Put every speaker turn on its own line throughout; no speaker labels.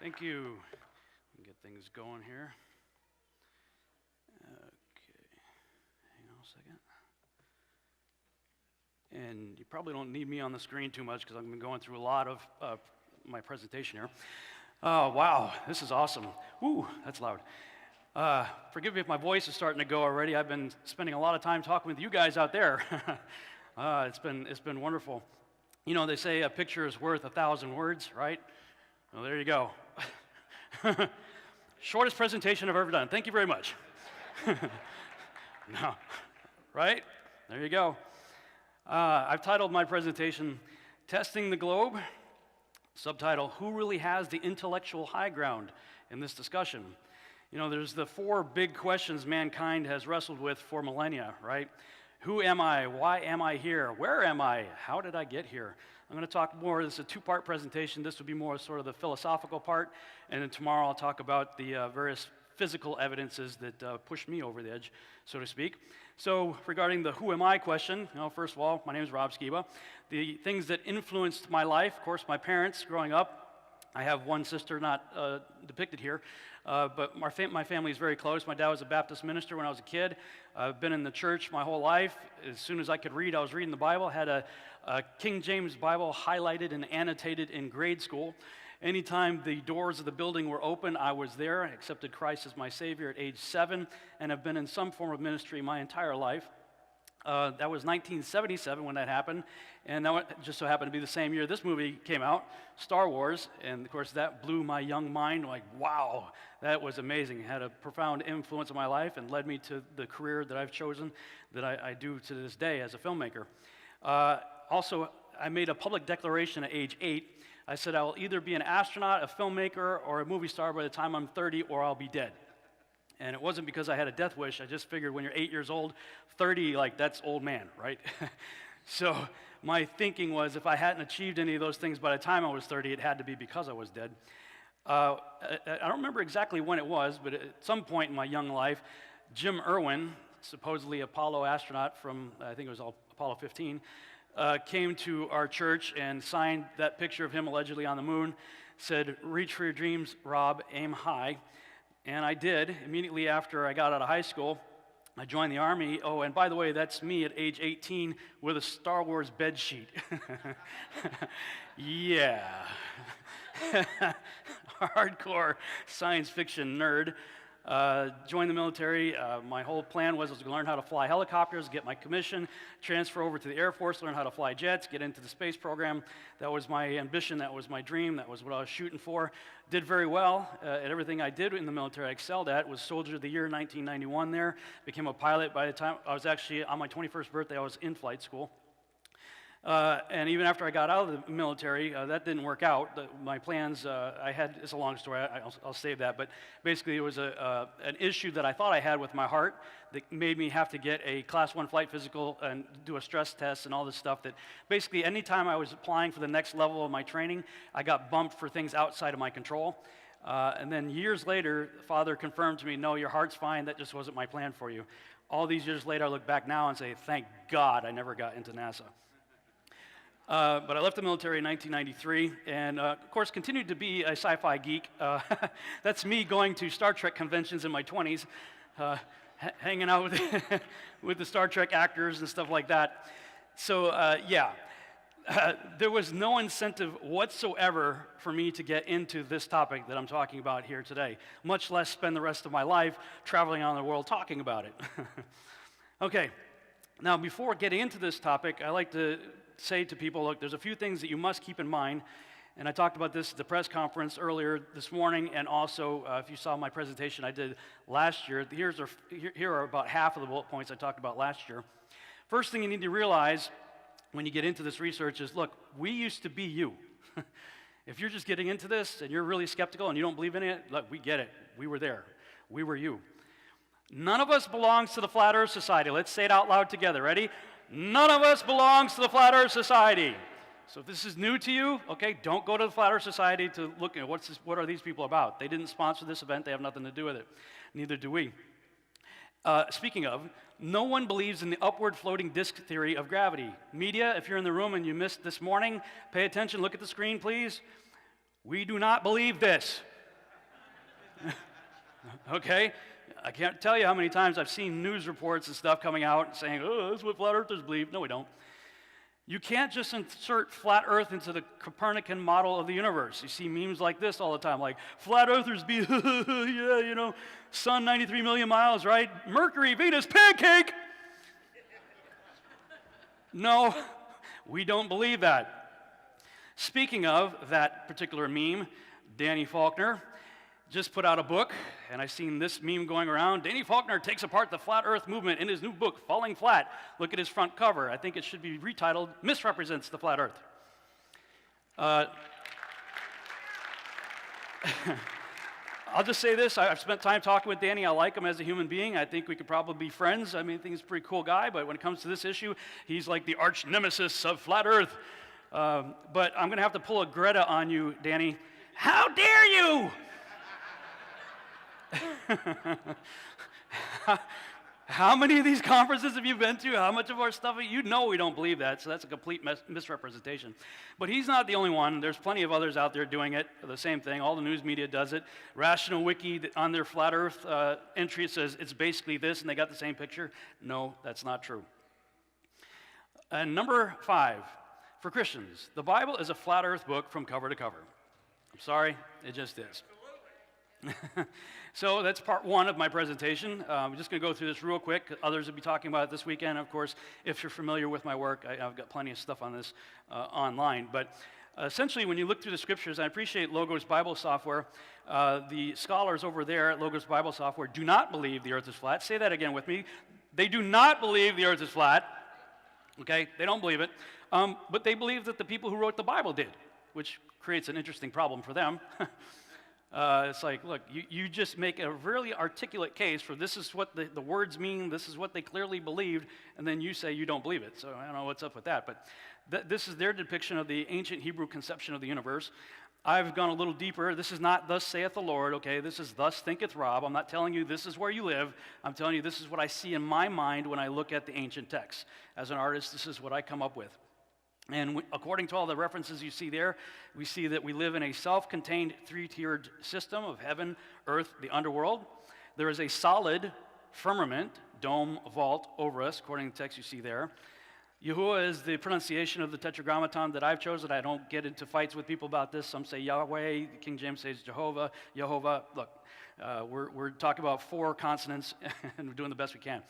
Thank you. Get things going here. Okay, hang on a second. And you probably don't need me on the screen too much because I've been going through a lot of my presentation here. Oh, wow, this is awesome. Ooh, that's loud. Forgive me if my voice is starting to go already. I've been spending a lot of time talking with you guys out there. It's been wonderful. You know, they say a picture is worth 1,000 words, right? Well, there you go. Shortest presentation I've ever done. Thank you very much. No, right? There you go. I've titled my presentation, Testing the Globe. Subtitle, Who Really Has the Intellectual High Ground in this discussion? You know, there's the four big questions mankind has wrestled with for millennia, right? Who am I? Why am I here? Where am I? How did I get here? I'm going to talk more. This is a two-part presentation. This will be more sort of the philosophical part, and then tomorrow I'll talk about the various physical evidences that push me over the edge, so to speak. So regarding the who am I question, you know, first of all, my name is Rob Skiba. The things that influenced my life, of course, my parents growing up. I have one sister not depicted here, but my family is very close. My dad was a Baptist minister when I was a kid. I've been in the church my whole life. As soon as I could read, I was reading the Bible. Had a King James Bible highlighted and annotated in grade school. Anytime the doors of the building were open, I was there. I accepted Christ as my Savior at age 7 and have been in some form of ministry my entire life. That was 1977 when that happened, and that just so happened to be the same year this movie came out, Star Wars, and of course that blew my young mind, like, wow, that was amazing. It had a profound influence on my life and led me to the career that I've chosen, that I do to this day as a filmmaker. Also, I made a public declaration at age 8. I said I will either be an astronaut, a filmmaker, or a movie star by the time I'm 30, or I'll be dead. And it wasn't because I had a death wish. I just figured when you're 8 years old, 30, like, that's old man, right? So my thinking was if I hadn't achieved any of those things by the time I was 30, it had to be because I was dead. I don't remember exactly when it was, but at some point in my young life, Jim Irwin, supposedly Apollo astronaut from, I think it was Apollo 15, came to our church and signed that picture of him allegedly on the moon, said, "Reach for your dreams, Rob, aim high." And I did. Immediately after I got out of high school, I joined the Army. Oh, and by the way, that's me at age 18 with a Star Wars bed sheet. Yeah. Hardcore science fiction nerd. Joined the military. My whole plan was to learn how to fly helicopters, get my commission, transfer over to the Air Force, learn how to fly jets, get into the space program. That was my ambition. That was my dream. That was what I was shooting for. Did very well at everything I did in the military. I excelled at. Was Soldier of the Year 1991 there. Became a pilot by the time I was actually on my 21st birthday. I was in flight school. And even after I got out of the military, that didn't work out. My plans, I had, it's a long story, I'll save that, but basically it was an issue that I thought I had with my heart that made me have to get a Class 1 flight physical and do a stress test and all this stuff that basically anytime I was applying for the next level of my training, I got bumped for things outside of my control. And then years later, Father confirmed to me, no, your heart's fine, that just wasn't my plan for you. All these years later, I look back now and say, thank God I never got into NASA. But I left the military in 1993 and, of course, continued to be a sci-fi geek. That's me going to Star Trek conventions in my 20s, hanging out with the Star Trek actors and stuff like that. So, yeah, there was no incentive whatsoever for me to get into this topic that I'm talking about here today, much less spend the rest of my life traveling around the world talking about it. Okay, now before getting into this topic, I like to say to people, look, there's a few things that you must keep in mind, and I talked about this at the press conference earlier this morning, and also if you saw my presentation I did last year, here are about half of the bullet points I talked about last year. First thing you need to realize when you get into this research is, look, we used to be you. If you're just getting into this and you're really skeptical and you don't believe in it, look, we get it. We were there. We were you. None of us belongs to the Flat Earth Society. Let's say it out loud together. Ready? None of us belongs to the Flat Earth Society. So if this is new to you, okay, don't go to the Flat Earth Society to look at what are these people about. They didn't sponsor this event. They have nothing to do with it. Neither do we. Speaking of, no one believes in the upward floating disk theory of gravity. Media, if you're in the room and you missed this morning, pay attention, look at the screen, please. We do not believe this. Okay? I can't tell you how many times I've seen news reports and stuff coming out saying, oh, that's what flat earthers believe. No, we don't. You can't just insert flat earth into the Copernican model of the universe. You see memes like this all the time, like, flat earthers be, yeah, sun 93 million miles, right? Mercury, Venus, pancake! No, we don't believe that. Speaking of that particular meme, Danny Faulkner just put out a book, and I've seen this meme going around. Danny Faulkner takes apart the flat earth movement in his new book, Falling Flat. Look at his front cover. I think it should be retitled, Misrepresents the Flat Earth. I'll just say this. I've spent time talking with Danny. I like him as a human being. I think we could probably be friends. I mean, I think he's a pretty cool guy, but when it comes to this issue, he's like the arch nemesis of flat earth. But I'm going to have to pull a Greta on you, Danny. How dare you! How many of these conferences have you been to? How much of our stuff? You know we don't believe that, so that's a complete misrepresentation. But he's not the only one. There's plenty of others out there doing it, the same thing. All the news media does it. Rational Wiki, on their flat earth entry, it says it's basically this, and they got the same picture. No, that's not true. And number 5, for Christians, the Bible is a flat earth book from cover to cover. I'm sorry, it just is. So that's part 1 of my presentation. I'm just going to go through this real quick. Others will be talking about it this weekend. Of course, if you're familiar with my work, I've got plenty of stuff on this online. But essentially, when you look through the scriptures, I appreciate Logos Bible Software. The scholars over there at Logos Bible Software do not believe the earth is flat. Say that again with me. They do not believe the earth is flat. Okay? They don't believe it. But they believe that the people who wrote the Bible did, which creates an interesting problem for them. It's like, look, you just make a really articulate case for this is what the words mean, this is what they clearly believed, and then you say you don't believe it. So I don't know what's up with that. But this is their depiction of the ancient Hebrew conception of the universe. I've gone a little deeper. This is not thus saith the Lord, okay? This is thus thinketh Rob. I'm not telling you this is where you live. I'm telling you this is what I see in my mind when I look at the ancient texts. As an artist, this is what I come up with. And according to all the references you see there, we see that we live in a self-contained 3-tiered system of heaven, earth, the underworld. There is a solid firmament, dome, vault over us, according to the text you see there. Yahuwah is the pronunciation of the Tetragrammaton that I've chosen. I don't get into fights with people about this. Some say Yahweh, King James says Jehovah, Yehovah. Look, we're talking about 4 consonants, and we're doing the best we can.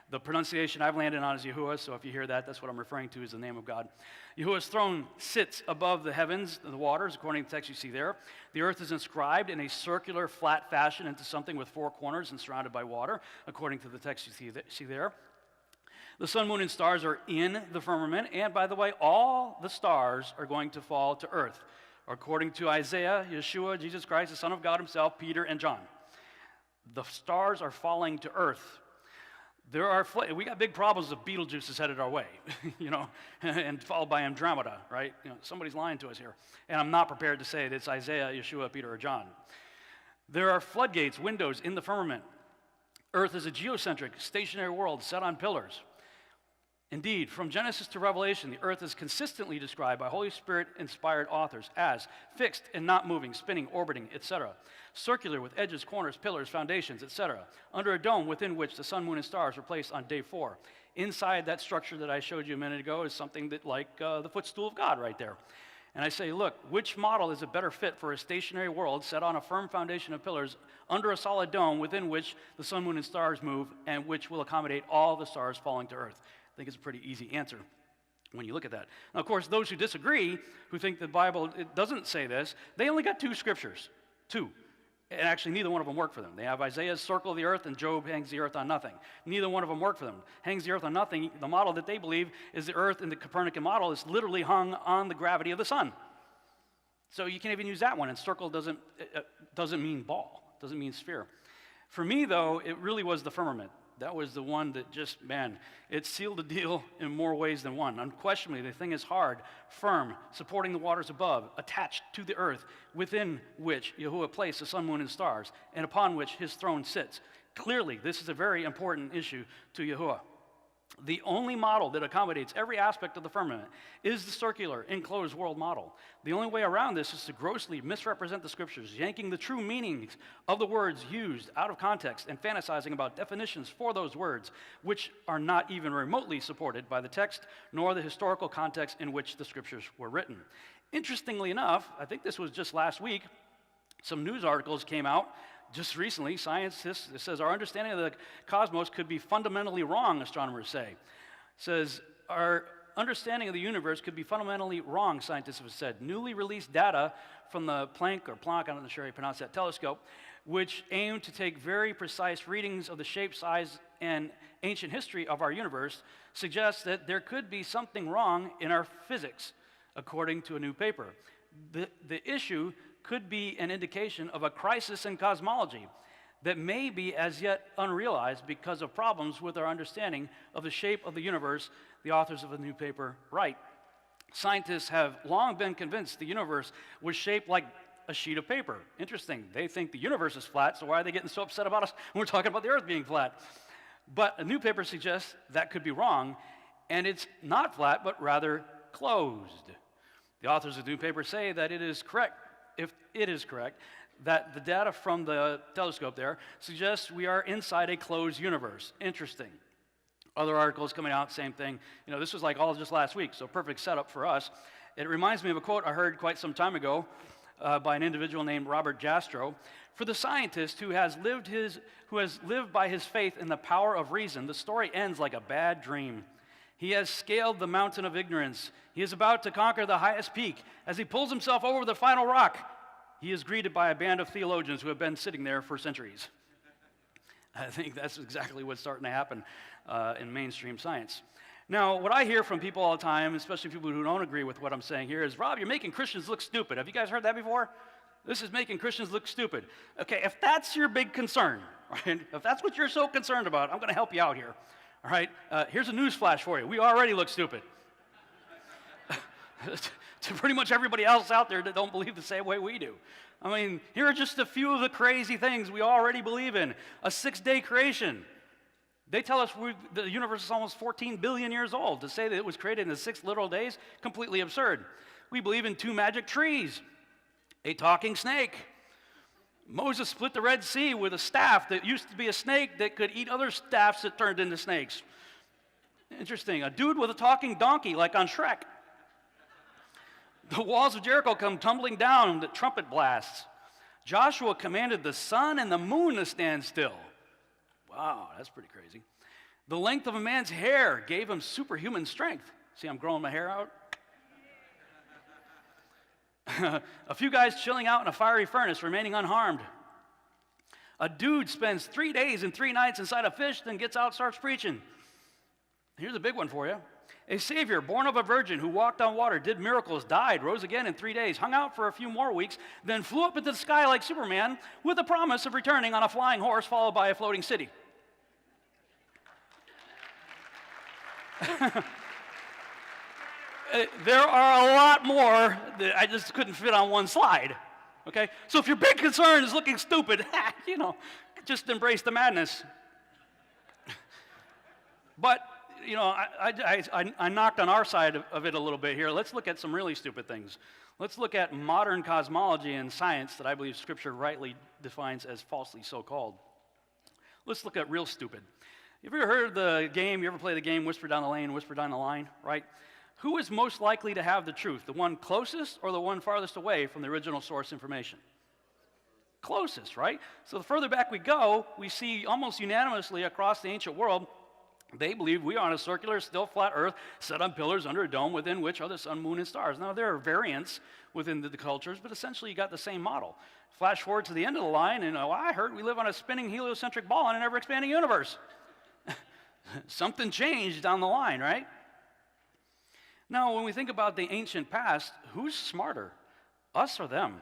The pronunciation I've landed on is Yahuwah, so if you hear that, that's what I'm referring to as the name of God. Yahuwah's throne sits above the heavens, the waters, according to the text you see there. The earth is inscribed in a circular, flat fashion into something with 4 corners and surrounded by water, according to the text you see there. The sun, moon, and stars are in the firmament, and by the way, all the stars are going to fall to earth, according to Isaiah, Yeshua, Jesus Christ, the Son of God himself, Peter, and John. The stars are falling to earth. We got big problems if Beetlejuice is headed our way, and followed by Andromeda, right? Somebody's lying to us here. And I'm not prepared to say that it's Isaiah, Yeshua, Peter, or John. There are floodgates, windows in the firmament. Earth is a geocentric, stationary world set on pillars. Indeed, from Genesis to Revelation, the earth is consistently described by Holy Spirit-inspired authors as fixed and not moving, spinning, orbiting, etc. Circular with edges, corners, pillars, foundations, etc. Under a dome within which the sun, moon, and stars were placed on day 4. Inside that structure that I showed you a minute ago is something that like the footstool of God right there. And I say, look, which model is a better fit for a stationary world set on a firm foundation of pillars under a solid dome within which the sun, moon, and stars move and which will accommodate all the stars falling to earth? I think it's a pretty easy answer when you look at that. Now, of course, those who disagree, who think the Bible it doesn't say this, they only got 2 scriptures. 2. And actually, neither one of them work for them. They have Isaiah's circle of the earth, and Job hangs the earth on nothing. Neither one of them work for them. Hangs the earth on nothing. The model that they believe is the earth in the Copernican model is literally hung on the gravity of the sun. So you can't even use that one. And circle doesn't mean ball. Doesn't mean sphere. For me, though, it really was the firmament. That was the one that just, it sealed the deal in more ways than one. Unquestionably, the thing is hard, firm, supporting the waters above, attached to the earth, within which Yahuwah placed the sun, moon, and stars, and upon which his throne sits. Clearly, this is a very important issue to Yahuwah. The only model that accommodates every aspect of the firmament is the circular, enclosed world model. The only way around this is to grossly misrepresent the scriptures, yanking the true meanings of the words used out of context and fantasizing about definitions for those words, which are not even remotely supported by the text nor the historical context in which the scriptures were written. Interestingly enough, I think this was just last week, some news articles came out just recently. Scientists, it says, our understanding of the cosmos could be fundamentally wrong, astronomers say. It says, our understanding of the universe could be fundamentally wrong, scientists have said. Newly released data from the Planck, I'm not sure how you pronounce that, telescope, which aimed to take very precise readings of the shape, size, and ancient history of our universe, suggests that there could be something wrong in our physics, according to a new paper. The issue could be an indication of a crisis in cosmology that may be as yet unrealized because of problems with our understanding of the shape of the universe, the authors of the new paper write. Scientists have long been convinced the universe was shaped like a sheet of paper. Interesting. They think the universe is flat, so why are they getting so upset about us when we're talking about the earth being flat? But a new paper suggests that could be wrong, and it's not flat, but rather closed. The authors of the new paper say that it is correct, if it is correct, that the data from the telescope there suggests we are inside a closed universe. Interesting. Other articles coming out, same thing. You know, this was like all just last week, so perfect setup for us. It reminds me of a quote I heard quite some time ago by an individual named Robert Jastrow. For the scientist who has lived by his faith in the power of reason, the story ends like a bad dream. He has scaled the mountain of ignorance. He is about to conquer the highest peak. As he pulls himself over the final rock, he is greeted by a band of theologians who have been sitting there for centuries. I think that's exactly what's starting to happen in mainstream science. Now, what I hear from people all the time, especially people who don't agree with what I'm saying here, is, Rob, you're making Christians look stupid. Have you guys heard that before? This is making Christians look stupid. Okay, if that's your big concern, right, if that's what you're so concerned about, I'm going to help you out here. All right, here's a news flash for you. We already look stupid. To pretty much everybody else out there that don't believe the same way we do. I mean, here are just a few of the crazy things we already believe in. A 6-day creation. They tell us the universe is almost 14 billion years old. To say that it was created in 6 literal days, completely absurd. We believe in 2 magic trees, a talking snake. Moses split the Red Sea with a staff that used to be a snake that could eat other staffs that turned into snakes. Interesting. A dude with a talking donkey, like on Shrek. The walls of Jericho come tumbling down with trumpet blasts. Joshua commanded the sun and the moon to stand still. Wow, that's pretty crazy. The length of a man's hair gave him superhuman strength. See, I'm growing my hair out. A few guys chilling out in a fiery furnace, remaining unharmed. A dude spends 3 days and 3 nights inside a fish, then gets out and starts preaching. Here's a big one for you. A Savior born of a virgin who walked on water, did miracles, died, rose again in 3 days, hung out for a few more weeks, then flew up into the sky like Superman with the promise of returning on a flying horse followed by a floating city. There are a lot more that I just couldn't fit on one slide, okay? So if your big concern is looking stupid, just embrace the madness. But, I knocked on our side of it a little bit here. Let's look at some really stupid things. Let's look at modern cosmology and science that I believe Scripture rightly defines as falsely so-called. Let's look at real stupid. Have you ever heard of the game, you ever play the game Whisper Down the Lane, Whisper Down the Line, right? Who is most likely to have the truth, the one closest or the one farthest away from the original source information? Closest, right? So the further back we go, we see almost unanimously across the ancient world, they believe we are on a circular, still flat earth, set on pillars under a dome within which are the sun, moon, and stars. Now, there are variants within the cultures, but essentially you got the same model. Flash forward to the end of the line, and I heard we live on a spinning heliocentric ball in an ever-expanding universe. Something changed down the line, right? Now, when we think about the ancient past, who's smarter, us or them?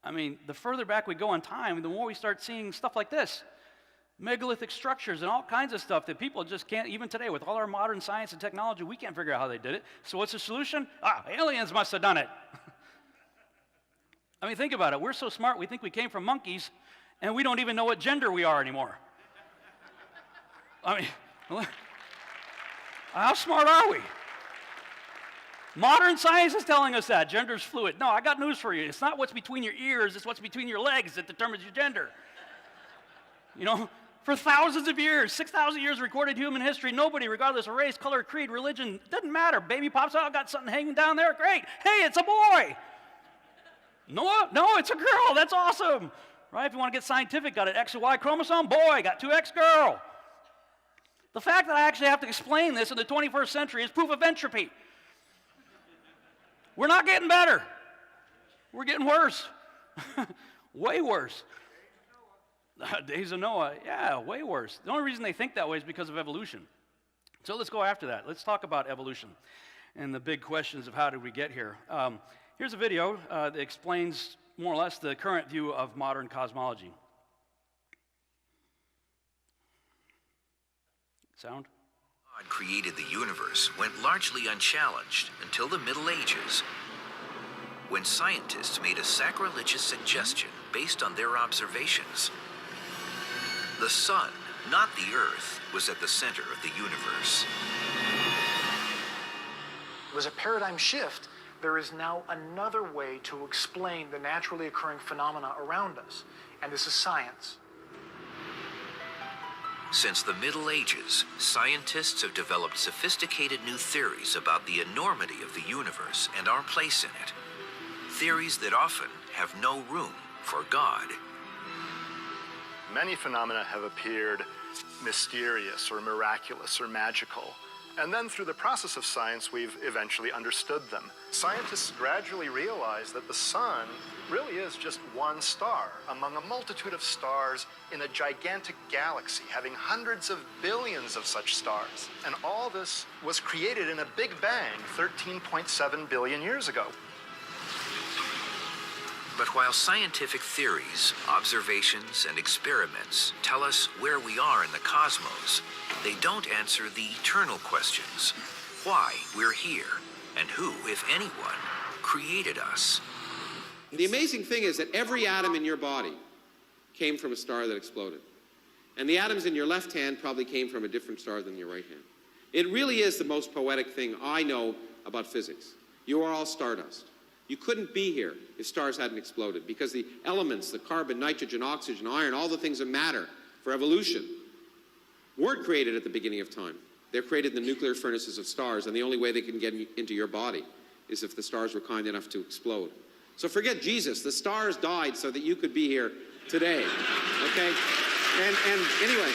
I mean, the further back we go in time, the more we start seeing stuff like this. Megalithic structures and all kinds of stuff that people just can't, even today, with all our modern science and technology, we can't figure out how they did it. So what's the solution? Aliens must have done it. I mean, think about it. We're so smart, we think we came from monkeys, and we don't even know what gender we are anymore. I mean, How smart are we? Modern science is telling us that gender's fluid. No, I got news for you. It's not what's between your ears, it's what's between your legs that determines your gender. You know, for thousands of years, 6,000 years of recorded human history, nobody, regardless of race, color, creed, religion, doesn't matter. Baby pops out, got something hanging down there, great. Hey, it's a boy. No, it's a girl, that's awesome. Right? If you want to get scientific, got an X and Y chromosome, boy, got 2X girl. The fact that I actually have to explain this in the 21st century is proof of entropy. We're not getting better. We're getting worse. Way worse. Days of Noah, yeah, way worse. The only reason they think that way is because of evolution. So let's go after that. Let's talk about evolution and the big questions of how did we get here. Here's a video that explains more or less the current view of modern cosmology. Sound?
God created the universe went largely unchallenged until the Middle Ages, when scientists made a sacrilegious suggestion based on their observations. The sun, not the earth, was at the center of the universe.
It was a paradigm shift. There is now another way to explain the naturally occurring phenomena around us, and this is science.
Since the Middle Ages, scientists have developed sophisticated new theories about the enormity of the universe and our place in it. Theories that often have no room for God.
Many phenomena have appeared mysterious or miraculous or magical. And then through the process of science, we've eventually understood them. Scientists gradually realized that the sun really is just one star among a multitude of stars in a gigantic galaxy having hundreds of billions of such stars. And all this was created in a Big Bang 13.7 billion years ago.
But while scientific theories, observations, and experiments tell us where we are in the cosmos, they don't answer the eternal questions: why we're here, and who, if anyone, created us.
The amazing thing is that every atom in your body came from a star that exploded. And the atoms in your left hand probably came from a different star than your right hand. It really is the most poetic thing I know about physics. You are all stardust. You couldn't be here if stars hadn't exploded, because the elements, the carbon, nitrogen, oxygen, iron, all the things that matter for evolution weren't created at the beginning of time. They're created in the nuclear furnaces of stars, and the only way they can get into your body is if the stars were kind enough to explode. So forget Jesus. The stars died so that you could be here today, okay? And anyway.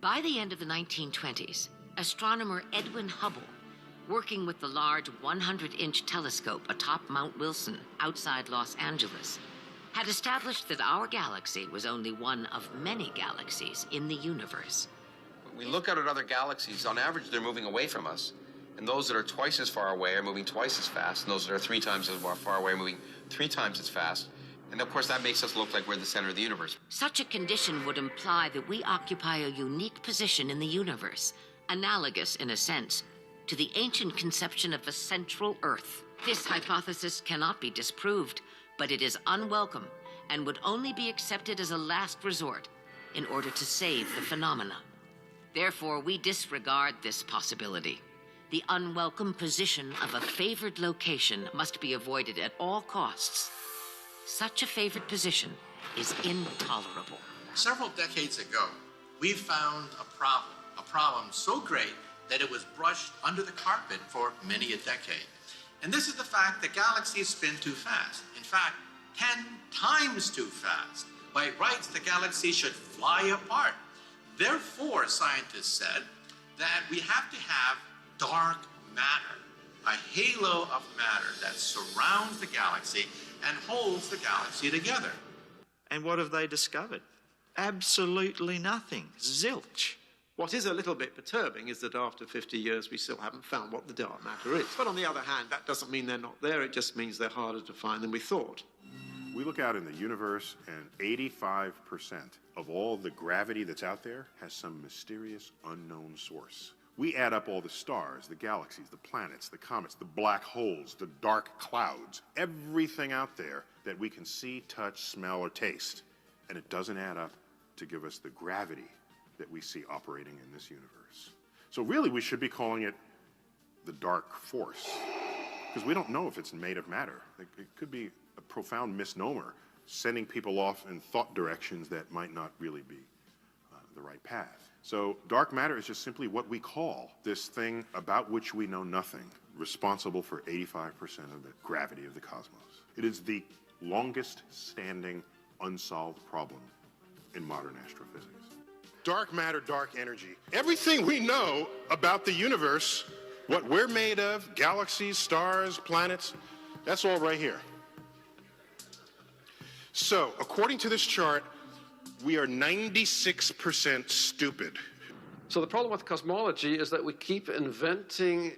By the end of the 1920s, astronomer Edwin Hubble, working with the large 100-inch telescope atop Mount Wilson outside Los Angeles, had established that our galaxy was only one of many galaxies in the universe.
When we look out at other galaxies, on average, they're moving away from us. And those that are twice as far away are moving twice as fast. And those that are 3 times as far away are moving 3 times as fast. And of course, that makes us look like we're the center of the universe.
Such a condition would imply that we occupy a unique position in the universe, analogous, in a sense, to the ancient conception of a central Earth. This hypothesis cannot be disproved, but it is unwelcome and would only be accepted as a last resort in order to save the phenomena. Therefore, we disregard this possibility. The unwelcome position of a favored location must be avoided at all costs. Such a favored position is intolerable.
Several decades ago, we found a problem so great that it was brushed under the carpet for many a decade. And this is the fact that galaxies spin too fast. In fact, 10 times too fast. By rights, the galaxy should fly apart. Therefore, scientists said that we have to have dark matter, a halo of matter that surrounds the galaxy and holds the galaxy together.
And what have they discovered? Absolutely nothing. Zilch.
What is a little bit perturbing is that after 50 years, we still haven't found what the dark matter is. But on the other hand, that doesn't mean they're not there. It just means they're harder to find than we thought.
We look out in the universe, and 85% of all the gravity that's out there has some mysterious, unknown source. We add up all the stars, the galaxies, the planets, the comets, the black holes, the dark clouds, everything out there that we can see, touch, smell, or taste. And it doesn't add up to give us the gravity that we see operating in this universe. So really, we should be calling it the dark force, because we don't know if it's made of matter. It could be a profound misnomer, sending people off in thought directions that might not really be the right path. So dark matter is just simply what we call this thing about which we know nothing, responsible for 85% of the gravity of the cosmos. It is the longest standing unsolved problem in modern astrophysics. Dark matter, dark energy. Everything we know about the universe, what we're made of, galaxies, stars, planets, that's all right here. So, according to this chart, we are 96% stupid.
So the problem with cosmology is that we keep inventing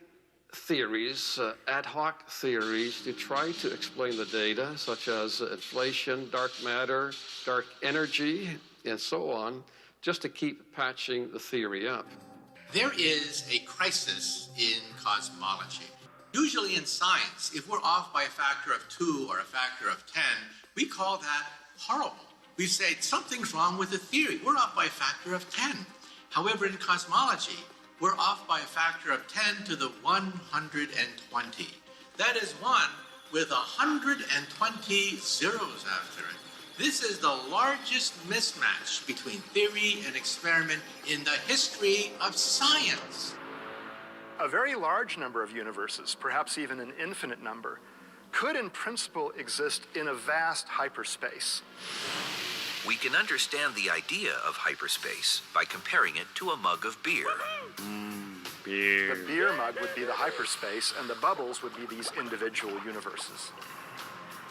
theories, ad hoc theories, to try to explain the data, such as inflation, dark matter, dark energy, and so on, just to keep patching the theory up.
There is a crisis in cosmology. Usually in science, if we're off by a factor of 2 or a factor of 10, we call that horrible. We say something's wrong with the theory. We're off by a factor of 10. However, in cosmology, we're off by a factor of 10 to the 120. That is 1 with 120 zeros after it. This is the largest mismatch between theory and experiment in the history of science.
A very large number of universes, perhaps even an infinite number, could in principle exist in a vast hyperspace.
We can understand the idea of hyperspace by comparing it to a mug of beer.
The beer mug would be the hyperspace, and the bubbles would be these individual universes.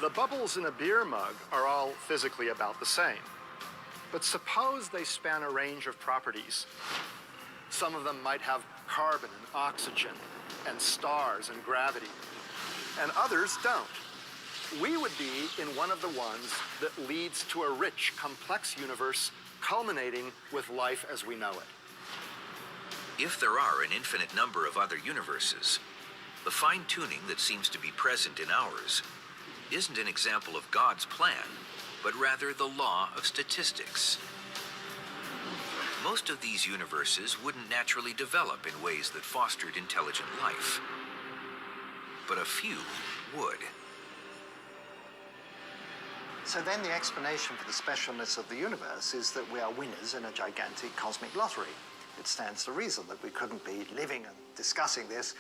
The bubbles in a beer mug are all physically about the same. But suppose they span a range of properties. Some of them might have carbon and oxygen, and stars and gravity, and others don't. We would be in one of the ones that leads to a rich, complex universe culminating with life as we know it.
If there are an infinite number of other universes, the fine-tuning that seems to be present in ours isn't an example of God's plan, but rather the law of statistics. Most of these universes wouldn't naturally develop in ways that fostered intelligent life, but a few would.
So then the explanation for the specialness of the universe is that we are winners in a gigantic cosmic lottery. It stands to reason that we couldn't be living and discussing this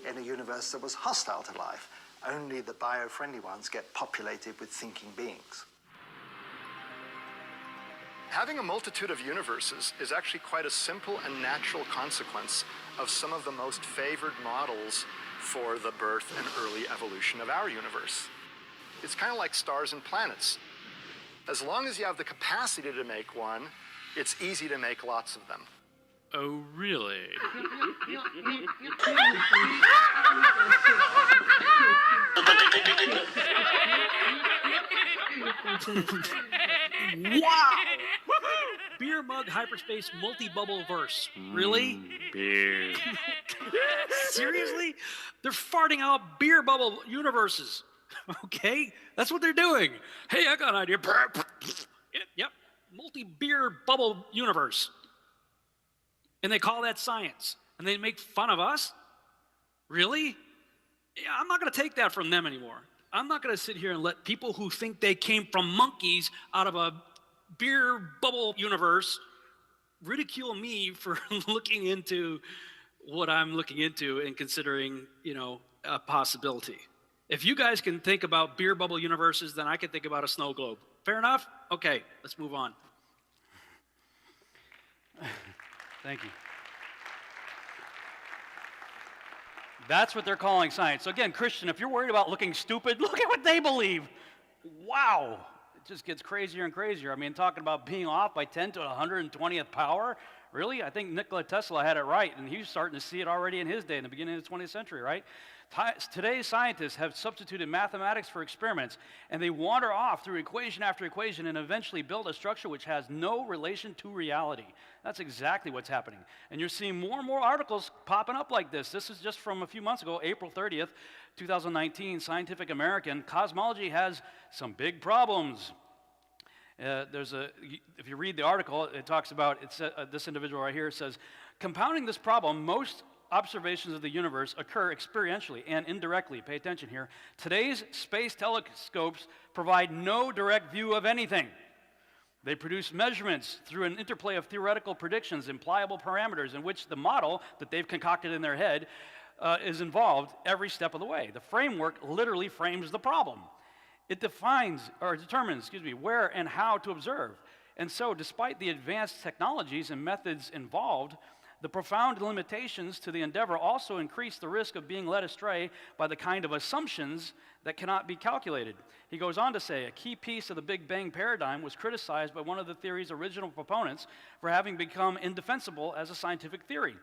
in a universe that was hostile to life. Only the bio-friendly ones get populated with thinking beings.
Having a multitude of universes is actually quite a simple and natural consequence of some of the most favored models for the birth and early evolution of our universe. It's kind of like stars and planets. As long as you have the capacity to make one, it's easy to make lots of them.
Oh, really? Wow! Beer mug hyperspace multi-bubble verse. Really?
Beer.
Seriously? They're farting out beer bubble universes. Okay? That's what they're doing. Hey, I got an idea. Yep. Multi-beer bubble universe. And they call that science. And they make fun of us? Really? Yeah, I'm not going to take that from them anymore. I'm not going to sit here and let people who think they came from monkeys out of a beer bubble universe ridicule me for looking into what I'm looking into and considering, a possibility. If you guys can think about beer bubble universes, then I can think about a snow globe. Fair enough? Okay, let's move on. Thank you. That's what they're calling science. So again, Christian, if you're worried about looking stupid, look at what they believe. Wow. It just gets crazier and crazier. I mean, talking about being off by 10 to the 120th power. Really? I think Nikola Tesla had it right, and he was starting to see it already in his day, in the beginning of the 20th century, right? Today's scientists have substituted mathematics for experiments, and they wander off through equation after equation and eventually build a structure which has no relation to reality. That's exactly what's happening. And you're seeing more and more articles popping up like this. This is just from a few months ago, April 30th, 2019, Scientific American. Cosmology has some big problems. If you read the article, it talks about, this individual right here says, compounding this problem, most observations of the universe occur experientially and indirectly. Pay attention here. Today's space telescopes provide no direct view of anything. They produce measurements through an interplay of theoretical predictions and pliable parameters in which the model that they've concocted in their head is involved every step of the way. The framework literally frames the problem. It determines where and how to observe. And so, despite the advanced technologies and methods involved, the profound limitations to the endeavor also increase the risk of being led astray by the kind of assumptions that cannot be calculated. He goes on to say, a key piece of the Big Bang paradigm was criticized by one of the theory's original proponents for having become indefensible as a scientific theory.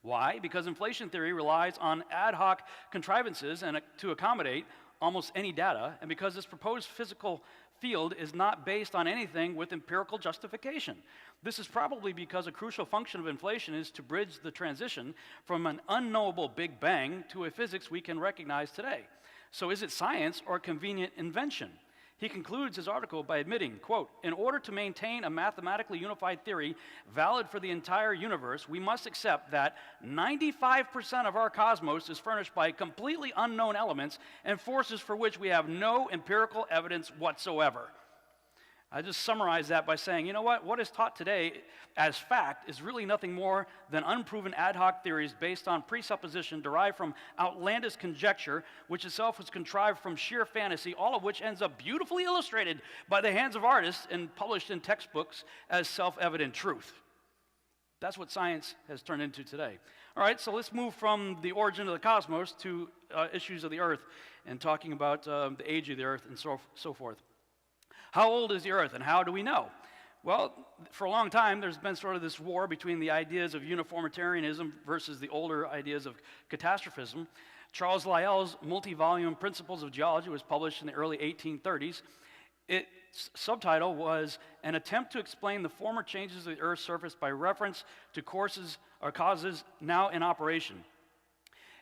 Why? Because inflation theory relies on ad hoc contrivances to accommodate almost any data, and because this proposed physical field is not based on anything with empirical justification. This is probably because a crucial function of inflation is to bridge the transition from an unknowable Big Bang to a physics we can recognize today. So is it science or a convenient invention? He concludes his article by admitting, quote, in order to maintain a mathematically unified theory valid for the entire universe, we must accept that 95% of our cosmos is furnished by completely unknown elements and forces for which we have no empirical evidence whatsoever. I just summarize that by saying, you know what is taught today as fact is really nothing more than unproven ad hoc theories based on presupposition derived from outlandish conjecture, which itself was contrived from sheer fantasy, all of which ends up beautifully illustrated by the hands of artists and published in textbooks as self-evident truth. That's what science has turned into today. All right, so let's move from the origin of the cosmos to issues of the earth and talking about the age of the earth and so forth. How old is the earth and how do we know? Well, for a long time, there's been sort of this war between the ideas of uniformitarianism versus the older ideas of catastrophism. Charles Lyell's multi-volume Principles of Geology was published in the early 1830s. Its subtitle was An Attempt to Explain the Former Changes of the Earth's Surface by Reference to Causes Now in Operation.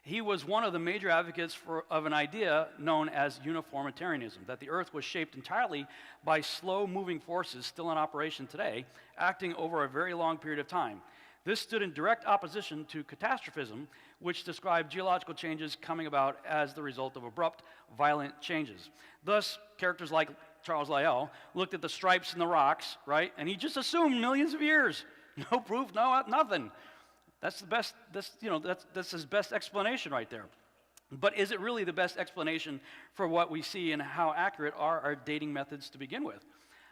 He was one of the major advocates of an idea known as uniformitarianism, that the Earth was shaped entirely by slow-moving forces still in operation today, acting over a very long period of time. This stood in direct opposition to catastrophism, which described geological changes coming about as the result of abrupt, violent changes. Thus, characters like Charles Lyell looked at the stripes in the rocks, right, and he just assumed millions of years. No proof, nothing. That's the best. That's his best explanation right there. But is it really the best explanation for what we see, and how accurate are our dating methods to begin with?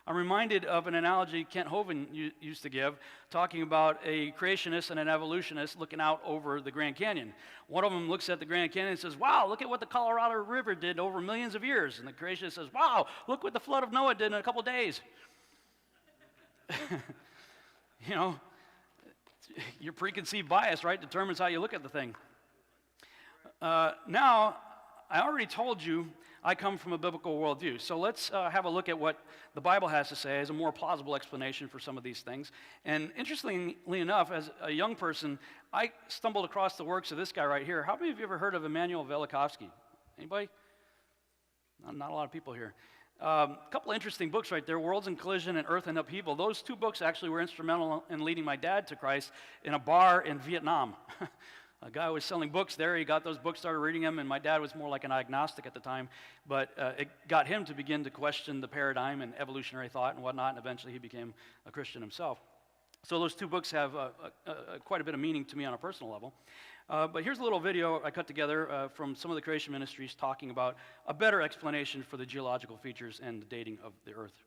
I'm reminded of an analogy Kent Hovind used to give, talking about a creationist and an evolutionist looking out over the Grand Canyon. One of them looks at the Grand Canyon and says, "Wow, look at what the Colorado River did over millions of years." And the creationist says, "Wow, look what the flood of Noah did in a couple days." Your preconceived bias, right, determines how you look at the thing. Now, I already told you I come from a biblical worldview, so let's have a look at what the Bible has to say as a more plausible explanation for some of these things. And interestingly enough, as a young person, I stumbled across the works of this guy right here. How many of you ever heard of Immanuel Velikovsky? Anybody? Not a lot of people here. A couple of interesting books right there, Worlds in Collision and Earth in Upheaval. Those two books actually were instrumental in leading my dad to Christ in a bar in Vietnam. A guy was selling books there. He got those books, started reading them, and my dad was more like an agnostic at the time. But it got him to begin to question the paradigm and evolutionary thought and whatnot, and eventually he became a Christian himself. So those two books have quite a bit of meaning to me on a personal level. But here's a little video I cut together from some of the creation ministries talking about a better explanation for the geological features and the dating of the Earth.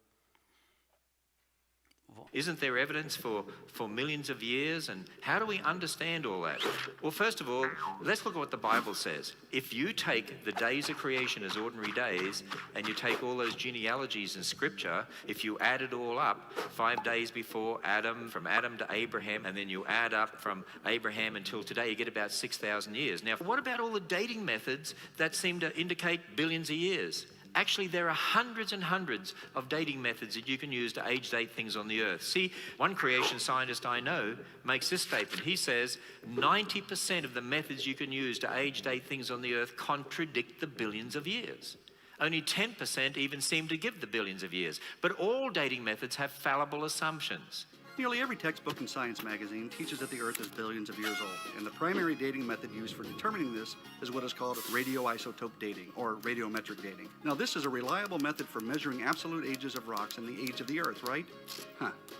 Isn't there evidence for millions of years? And how do we understand all that? Well, first of all, let's look at what the Bible says. If you take the days of creation as ordinary days, and you take all those genealogies in Scripture, if you add it all up, 5 days before Adam, from Adam to Abraham, and then you add up from Abraham until today, you get about 6,000 years. Now, what about all the dating methods that seem to indicate billions of years? Actually, there are hundreds and hundreds of dating methods that you can use to age date things on the Earth. See, one creation scientist I know makes this statement. He says 90% of the methods you can use to age date things on the Earth contradict the billions of years. Only 10% even seem to give the billions of years. But all dating methods have fallible assumptions.
Nearly every textbook in Science magazine teaches that the Earth is billions of years old, and the primary dating method used for determining this is what is called radioisotope dating, or radiometric dating. Now, this is a reliable method for measuring absolute ages of rocks and the age of the Earth, right?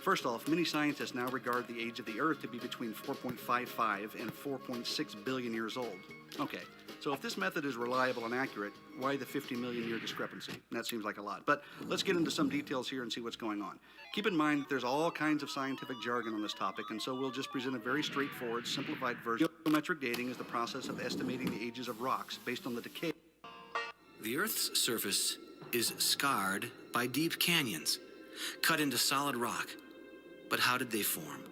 First off, many scientists now regard the age of the Earth to be between 4.55 and 4.6 billion years old. Okay, so if this method is reliable and accurate, why the 50 million year discrepancy? That seems like a lot. But let's get into some details here and see what's going on. Keep in mind that there's all kinds of scientific jargon on this topic, and so we'll just present a very straightforward, simplified version. Radiometric dating is the process of estimating the ages of rocks based on the decay.
The Earth's surface is scarred by deep canyons, cut into solid rock. But how did they form?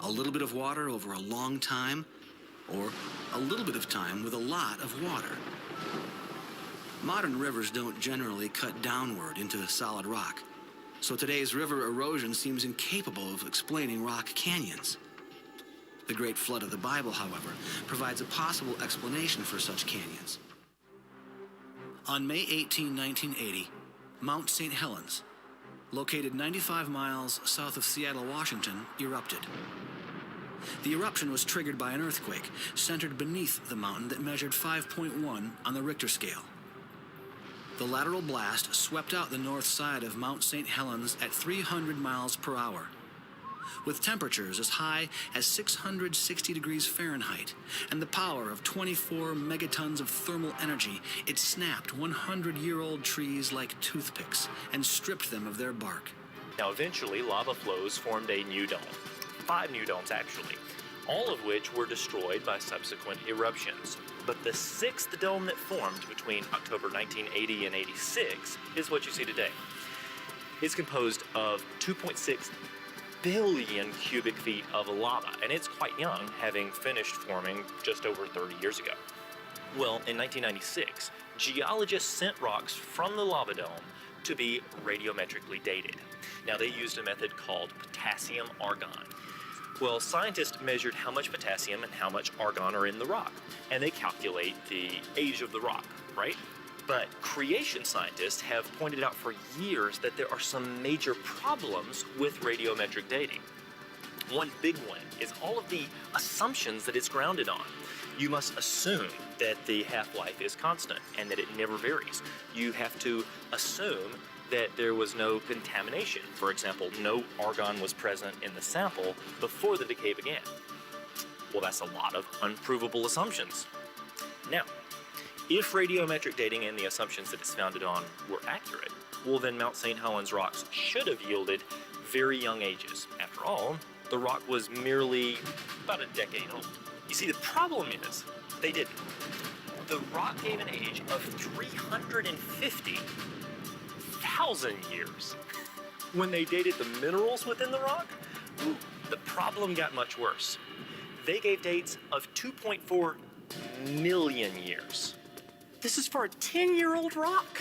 A little bit of water over a long time, or a little bit of time with a lot of water? Modern rivers don't generally cut downward into solid rock, so today's river erosion seems incapable of explaining rock canyons. The Great Flood of the Bible, however, provides a possible explanation for such canyons. On May 18, 1980, Mount St. Helens, located 95 miles south of Seattle, Washington, erupted. The eruption was triggered by an earthquake centered beneath the mountain that measured 5.1 on the Richter scale. The lateral blast swept out the north side of Mount St. Helens at 300 miles per hour. With temperatures as high as 660 degrees Fahrenheit and the power of 24 megatons of thermal energy, it snapped 100-year-old trees like toothpicks and stripped them of their bark.
Now, eventually, lava flows formed a new dome. 5 new domes, actually, all of which were destroyed by subsequent eruptions. But the 6th dome that formed between October 1980 and 86 is what you see today. It's composed of 2.6 billion cubic feet of lava, and it's quite young, having finished forming just over 30 years ago. Well, in 1996, geologists sent rocks from the lava dome to be radiometrically dated. Now, they used a method called potassium argon. Well, scientists measured how much potassium and how much argon are in the rock, and they calculate the age of the rock, right? But creation scientists have pointed out for years that there are some major problems with radiometric dating. One big one is all of the assumptions that it's grounded on. You must assume that the half-life is constant and that it never varies. You have to assume that there was no contamination. For example, no argon was present in the sample before the decay began. Well, that's a lot of unprovable assumptions. Now, if radiometric dating and the assumptions that it's founded on were accurate, well, then Mount St. Helens rocks should have yielded very young ages. After all, the rock was merely about a decade old. You see, the problem is they didn't. The rock gave an age of 350,000 years. When they dated the minerals within the rock, the problem got much worse. They gave dates of 2.4 million years. This is for a 10-year-old rock.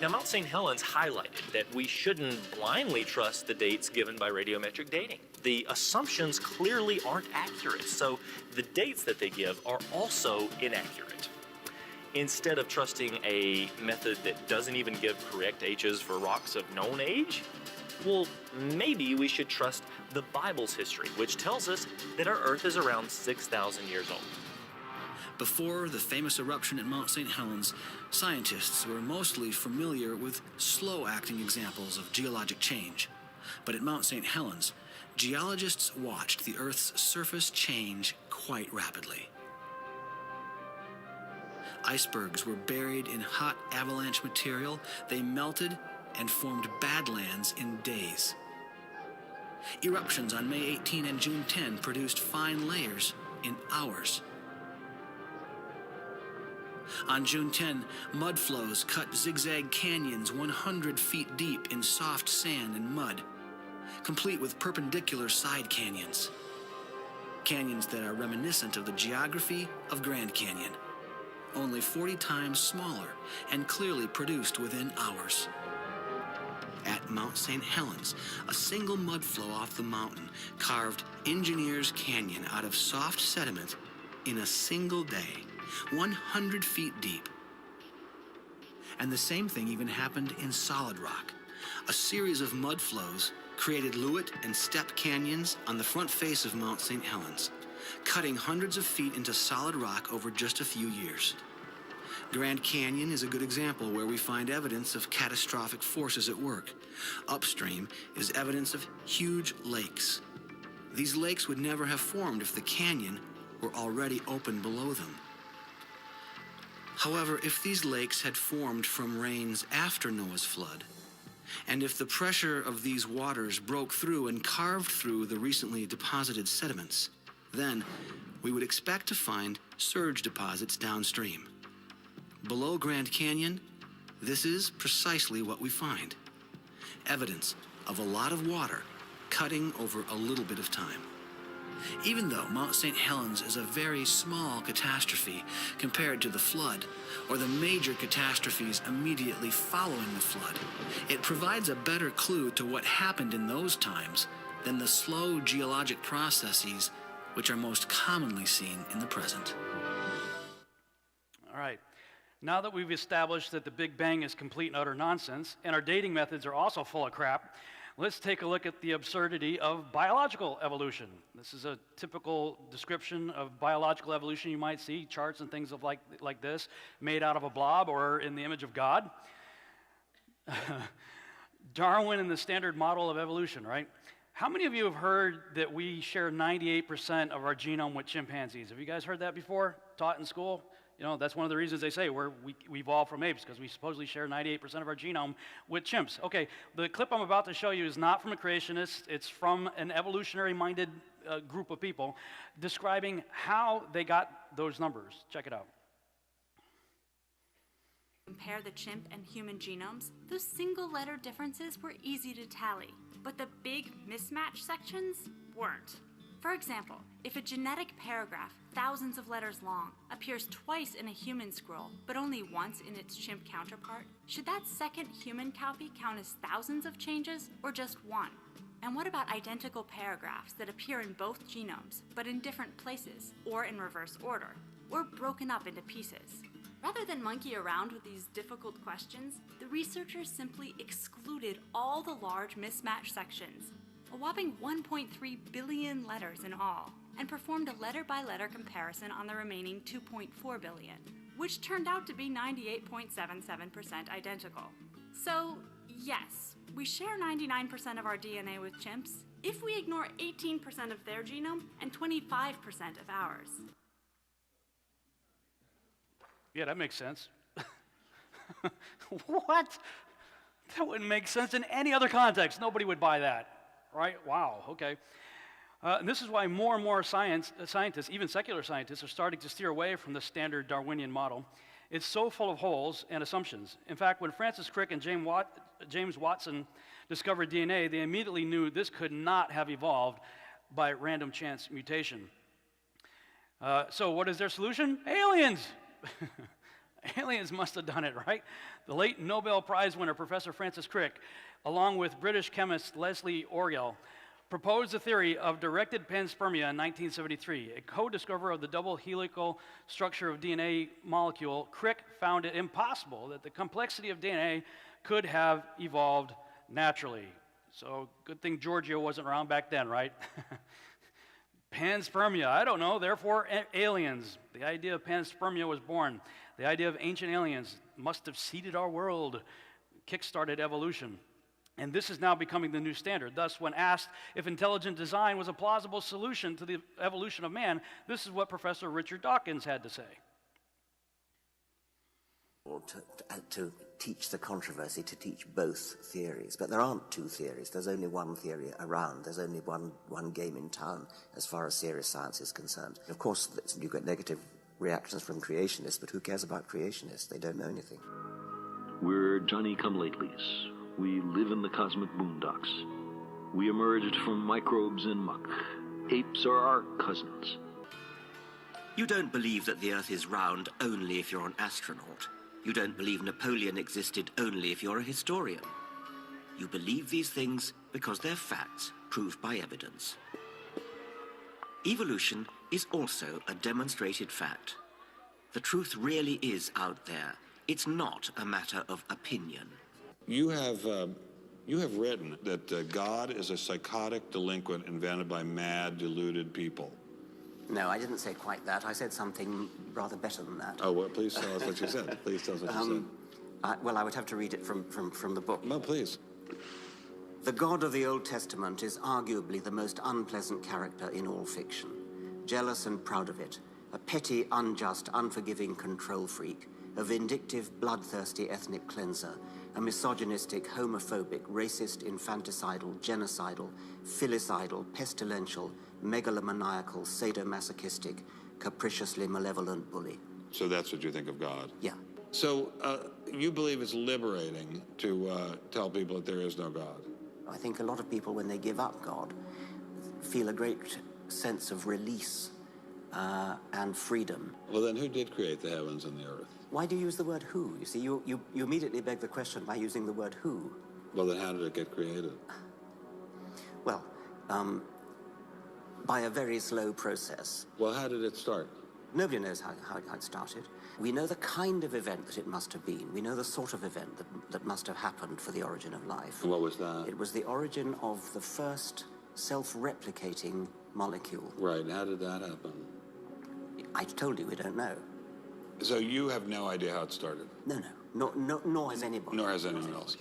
Now, Mount St. Helens highlighted that we shouldn't blindly trust the dates given by radiometric dating. The assumptions clearly aren't accurate, so the dates that they give are also inaccurate. Instead of trusting a method that doesn't even give correct ages for rocks of known age, well, maybe we should trust the Bible's history, which tells us that our Earth is around 6,000 years old.
Before the famous eruption at Mount St. Helens, scientists were mostly familiar with slow-acting examples of geologic change. But at Mount St. Helens, geologists watched the Earth's surface change quite rapidly. Icebergs were buried in hot avalanche material. They melted and formed badlands in days. Eruptions on May 18 and June 10 produced fine layers in hours. On June 10, mud flows cut zigzag canyons 100 feet deep in soft sand and mud, complete with perpendicular side canyons. Canyons that are reminiscent of the geography of Grand Canyon, only 40 times smaller and clearly produced within hours. At Mount St. Helens, a single mud flow off the mountain carved Engineers Canyon out of soft sediment in a single day, 100 feet deep. And the same thing even happened in solid rock. A series of mud flows created Lewitt and Step canyons on the front face of Mount St. Helens, cutting hundreds of feet into solid rock over just a few years. Grand Canyon is a good example where we find evidence of catastrophic forces at work. Upstream is evidence of huge lakes. These lakes would never have formed if the canyon were already open below them. However, if these lakes had formed from rains after Noah's flood, and if the pressure of these waters broke through and carved through the recently deposited sediments, then we would expect to find surge deposits downstream. Below Grand Canyon, this is precisely what we find. Evidence of a lot of water cutting over a little bit of time. Even though Mount St. Helens is a very small catastrophe compared to the flood or the major catastrophes immediately following the flood, it provides a better clue to what happened in those times than the slow geologic processes which are most commonly seen in the present.
All right. Now that we've established that the Big Bang is complete and utter nonsense, and our dating methods are also full of crap, let's take a look at the absurdity of biological evolution. This is a typical description of biological evolution you might see, charts and things of like this, made out of a blob or in the image of God. Darwin and the standard model of evolution, right? How many of you have heard that we share 98% of our genome with chimpanzees? Have you guys heard that before, taught in school? You know, that's one of the reasons they say we evolved from apes, because we supposedly share 98% of our genome with chimps. Okay, the clip I'm about to show you is not from a creationist. It's from an evolutionary-minded group of people describing how they got those numbers. Check it out.
Compare the chimp and human genomes, those single-letter differences were easy to tally, but the big mismatch sections weren't. For example, if a genetic paragraph, thousands of letters long, appears twice in a human scroll, but only once in its chimp counterpart, should that second human copy count as thousands of changes, or just one? And what about identical paragraphs that appear in both genomes, but in different places, or in reverse order, or broken up into pieces? Rather than monkey around with these difficult questions, the researchers simply excluded all the large mismatch sections, a whopping 1.3 billion letters in all, and performed a letter-by-letter comparison on the remaining 2.4 billion, which turned out to be 98.77% identical. So, yes, we share 99% of our DNA with chimps if we ignore 18% of their genome and 25% of ours.
Yeah, that makes sense. What? That wouldn't make sense in any other context. Nobody would buy that. Right? Wow, okay. And this is why more and more scientists, even secular scientists, are starting to steer away from the standard Darwinian model. It's so full of holes and assumptions. In fact, when Francis Crick and James Watson discovered DNA, they immediately knew this could not have evolved by random chance mutation. So what is their solution? Aliens! Aliens must have done it, right? The late Nobel Prize winner, Professor Francis Crick, along with British chemist Leslie Oriel, proposed the theory of directed panspermia in 1973. A co-discoverer of the double helical structure of DNA molecule, Crick found it impossible that the complexity of DNA could have evolved naturally. So good thing Giorgio wasn't around back then, right? Panspermia, I don't know, therefore aliens. The idea of panspermia was born. The idea of ancient aliens must have seeded our world, kick-started evolution. And this is now becoming the new standard. Thus, when asked if intelligent design was a plausible solution to the evolution of man, this is what Professor Richard Dawkins had to say.
Or to teach the controversy, to teach both theories. But there aren't two theories. There's only one theory around. There's only one game in town as far as serious science is concerned. Of course, you get negative reactions from creationists, but who cares about creationists? They don't know anything.
We're Johnny-come-latelys. We live in the cosmic boondocks. We emerged from microbes and muck. Apes are our cousins.
You don't believe that the Earth is round only if you're an astronaut. You don't believe Napoleon existed only if you're a historian. You believe these things because they're facts proved by evidence. Evolution is also a demonstrated fact. The truth really is out there, It's not a matter of opinion.
You have written that God is a psychotic delinquent invented by mad, deluded people.
No, I didn't say quite that. I said something rather better than that.
Oh, well, please tell us what you said. Please tell us what you said.
Well, I would have to read it from the book.
No, please.
The God of the Old Testament is arguably the most unpleasant character in all fiction. Jealous and proud of it, a petty, unjust, unforgiving control freak, a vindictive, bloodthirsty ethnic cleanser, a misogynistic, homophobic, racist, infanticidal, genocidal, filicidal, pestilential, megalomaniacal, sadomasochistic, capriciously malevolent bully.
So that's what you think of God?
Yeah.
So you believe it's liberating to tell people that there is no God?
I think a lot of people, when they give up God, feel a great sense of release and freedom.
Well, then who did create the heavens and the earth?
Why do you use the word who? You see, you immediately beg the question by using the word who.
Well, then how did it get created?
Well, by a very slow process.
Well, how did it start?
Nobody knows how it started. We know the kind of event that it must have been. We know the sort of event that must have happened for the origin of life.
And what was that?
It was the origin of the first self-replicating molecule.
Right, and how did that happen?
I told you we don't know.
So you have no idea how it started?
No, nor has anybody.
Nor has anyone else.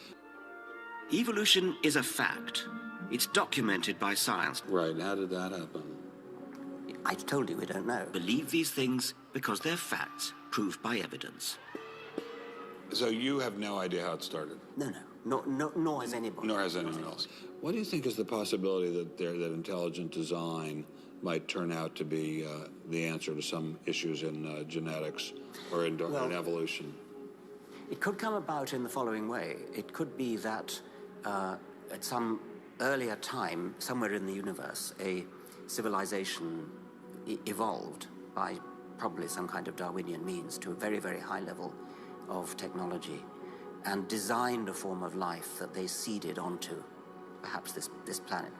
Evolution is a fact. It's documented by science.
Right, and how did that happen?
I told you we don't know. Believe these things because they're facts, proved by evidence.
So you have no idea how it started?
No, nor has anybody.
Nor has anyone else. What do you think is the possibility that intelligent design might turn out to be the answer to some issues in genetics or in evolution?
It could come about in the following way. It could be that at some earlier time, somewhere in the universe, a civilization evolved by probably some kind of Darwinian means to a very, very high level of technology and designed a form of life that they seeded onto perhaps this planet.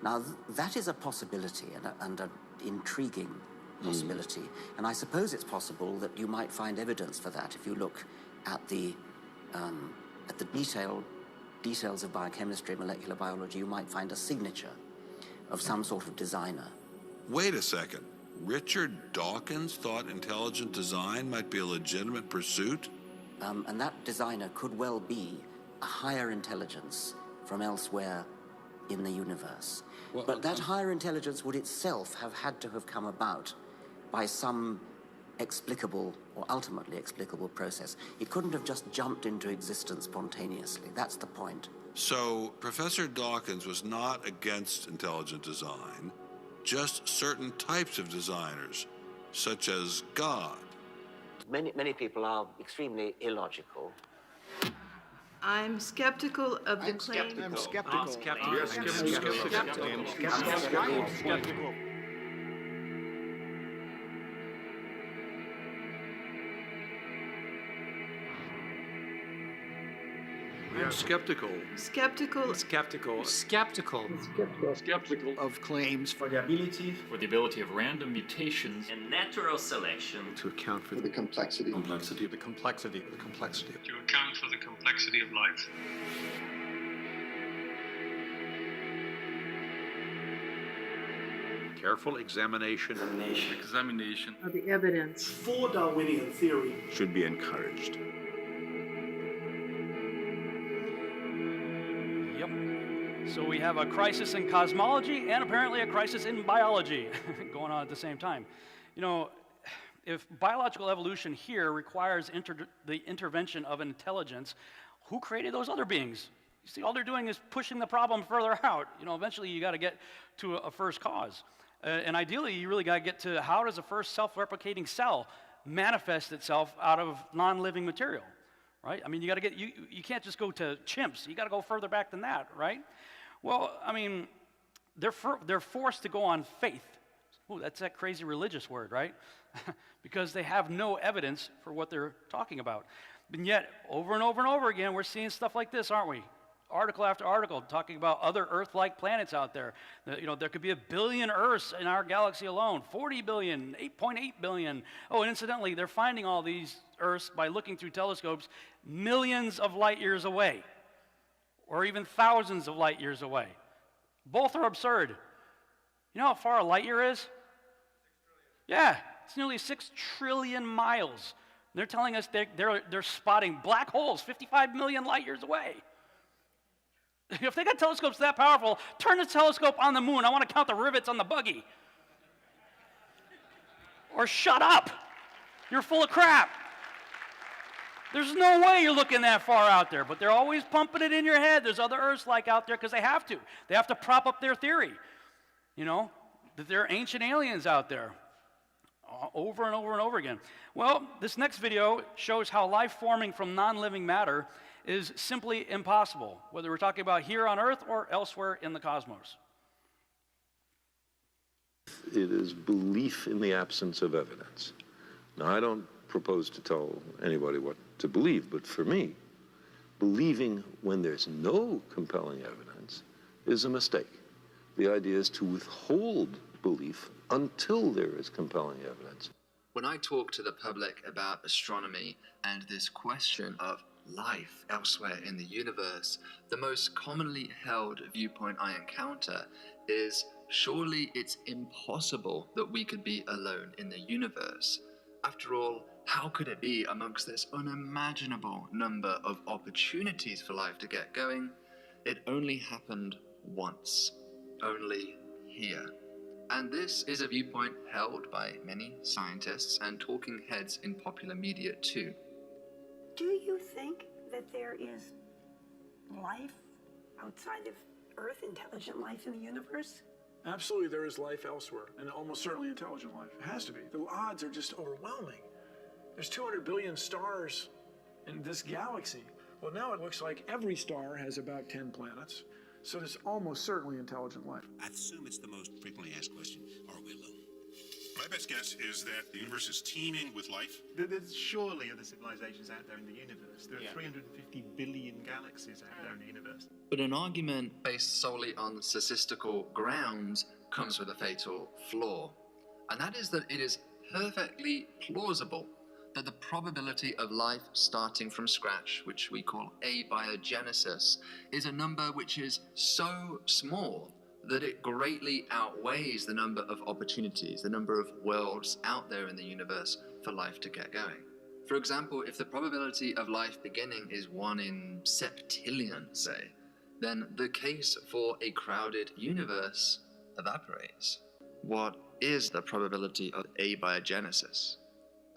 Now, that is a possibility and an intriguing possibility. And I suppose it's possible that you might find evidence for that if you look at the details of biochemistry, molecular biology. You might find a signature of some sort of designer.
Wait a second. Richard Dawkins thought intelligent design might be a legitimate pursuit?
And that designer could well be a higher intelligence from elsewhere in the universe.
Well,
but that higher intelligence would itself have had to have come about by some explicable or ultimately explicable process. It couldn't have just jumped into existence spontaneously. That's the point.
So Professor Dawkins was not against intelligent design, just certain types of designers, such as God.
Many people are extremely illogical.
I'm skeptical of the claim.
I'm skeptical.
I'm
skeptical.
I'm skeptical.
Skeptical.
Skeptical.
Skeptical.
Skeptical
of claims
for the ability of random mutations and natural selection
to account for
the complexity.
The complexity.
To account for the complexity of life.
Careful examination
Of the evidence.
For Darwinian theory
should be encouraged.
Yep. So we have a crisis in cosmology and apparently a crisis in biology going on at the same time. You know, if biological evolution here requires the intervention of intelligence, who created those other beings? You see, all they're doing is pushing the problem further out. You know, eventually you got to get to a first cause. And ideally, you really got to get to how does a first self-replicating cell manifest itself out of non-living material, right? I mean, you got to get, you can't just go to chimps. You got to go further back than that, right? Well, I mean, they're forced to go on faith. Ooh, that's that crazy religious word, right? Because they have no evidence for what they're talking about. And yet, over and over and over again, we're seeing stuff like this, aren't we? article after article talking about other Earth-like planets out there. There could be 1 billion Earths in our galaxy alone, 40 billion, 8.8 billion. Oh, and incidentally, they're finding all these Earths by looking through telescopes millions of light years away, or even thousands of light years away. Both are absurd. You know how far a light year is? Yeah, it's nearly 6 trillion miles. They're telling us they're spotting black holes 55 million light years away. If they got telescopes that powerful, turn the telescope on the moon. I want to count the rivets on the buggy. Or shut up. You're full of crap. There's no way you're looking that far out there, but they're always pumping it in your head. There's other Earths-like out there because they have to. They have to prop up their theory, that there are ancient aliens out there. Over and over and over again. Well, this next video shows how life forming from non-living matter is simply impossible, whether we're talking about here on Earth or elsewhere in the cosmos.
It is belief in the absence of evidence. Now, I don't propose to tell anybody what to believe, but for me, believing when there's no compelling evidence is a mistake. The idea is to withhold belief until there is compelling evidence.
When I talk to the public about astronomy and this question of life elsewhere in the universe, the most commonly held viewpoint I encounter is surely it's impossible that we could be alone in the universe. After all, how could it be amongst this unimaginable number of opportunities for life to get going? It only happened once, only here. And this is a viewpoint held by many scientists and talking heads in popular media too.
Do you think that there is life outside of Earth, intelligent life in the universe?
Absolutely, there is life elsewhere, and almost certainly intelligent life. It has to be. The odds are just overwhelming. There's 200 billion stars in this galaxy. Well, now it looks like every star has about 10 planets. So there's almost certainly intelligent life.
I assume it's the most frequently asked question. Are we alone?
My best guess is that the universe is teeming with life.
There's surely other civilizations out there in the universe. There are 350 billion galaxies out there in the universe.
But an argument based solely on statistical grounds comes with a fatal flaw. And that is that it is perfectly plausible that the probability of life starting from scratch, which we call abiogenesis, is a number which is so small that it greatly outweighs the number of opportunities, the number of worlds out there in the universe for life to get going. For example, if the probability of life beginning is 1 in septillion, say, then the case for a crowded universe evaporates. What is the probability of abiogenesis?